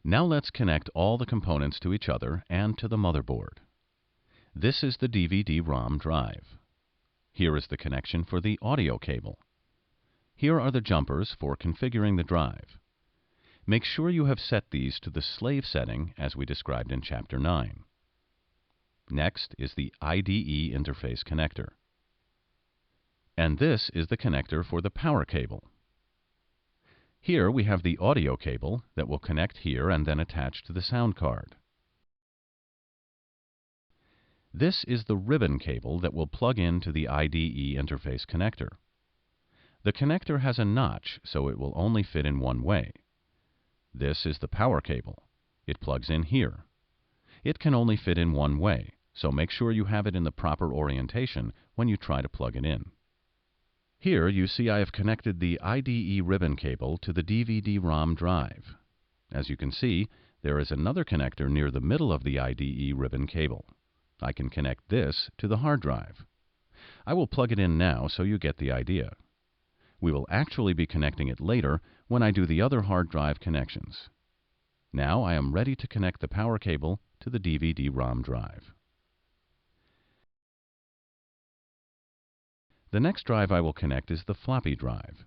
Now let's connect all the components to each other and to the motherboard. This is the DVD-ROM drive. Here is the connection for the audio cable. Here are the jumpers for configuring the drive. Make sure you have set these to the slave setting as we described in Chapter 9. Next is the IDE interface connector. And this is the connector for the power cable. Here we have the audio cable that will connect here and then attach to the sound card. This is the ribbon cable that will plug into the IDE interface connector. The connector has a notch, so it will only fit in one way. This is the power cable. It plugs in here. It can only fit in one way, so make sure you have it in the proper orientation when you try to plug it in. Here you see I have connected the IDE ribbon cable to the DVD-ROM drive. As you can see, there is another connector near the middle of the IDE ribbon cable. I can connect this to the hard drive. I will plug it in now so you get the idea. We will actually be connecting it later when I do the other hard drive connections. Now I am ready to connect the power cable to the DVD-ROM drive. The next drive I will connect is the floppy drive.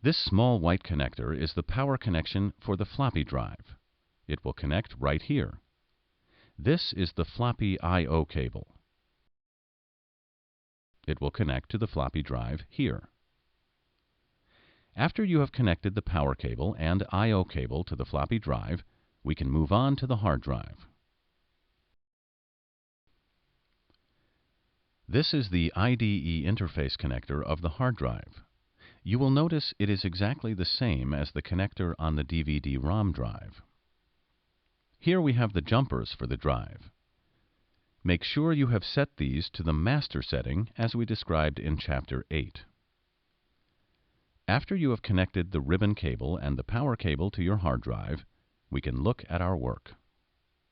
This small white connector is the power connection for the floppy drive. It will connect right here. This is the floppy I/O cable. It will connect to the floppy drive here. After you have connected the power cable and I/O cable to the floppy drive, we can move on to the hard drive. This is the IDE interface connector of the hard drive. You will notice it is exactly the same as the connector on the DVD-ROM drive. Here we have the jumpers for the drive. Make sure you have set these to the master setting as we described in Chapter 8. After you have connected the ribbon cable and the power cable to your hard drive, we can look at our work.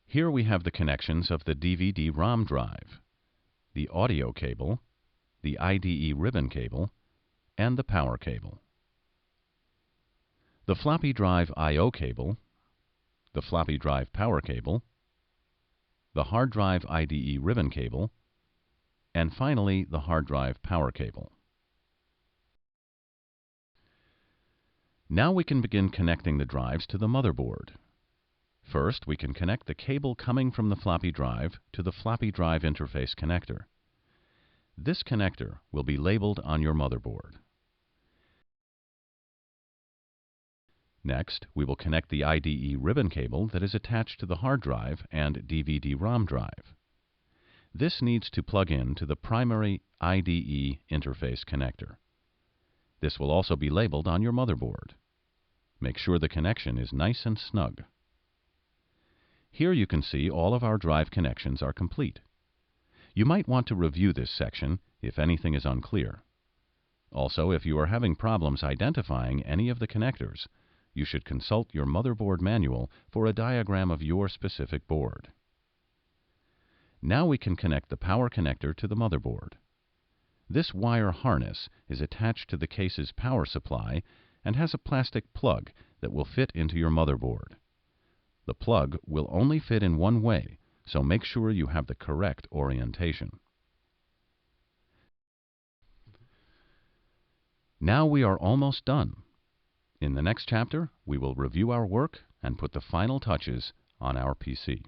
Here we have the connections of the DVD-ROM drive, the audio cable, the IDE ribbon cable, and the power cable. The floppy drive I/O cable, the floppy drive power cable, the hard drive IDE ribbon cable, and finally the hard drive power cable. Now we can begin connecting the drives to the motherboard. First, we can connect the cable coming from the floppy drive to the floppy drive interface connector. This connector will be labeled on your motherboard. Next, we will connect the IDE ribbon cable that is attached to the hard drive and DVD-ROM drive. This needs to plug in to the primary IDE interface connector. This will also be labeled on your motherboard. Make sure the connection is nice and snug. Here you can see all of our drive connections are complete. You might want to review this section if anything is unclear. Also, if you are having problems identifying any of the connectors, you should consult your motherboard manual for a diagram of your specific board. Now we can connect the power connector to the motherboard. This wire harness is attached to the case's power supply and has a plastic plug that will fit into your motherboard. The plug will only fit in one way, so make sure you have the correct orientation. Now we are almost done. In the next chapter, we will review our work and put the final touches on our PC.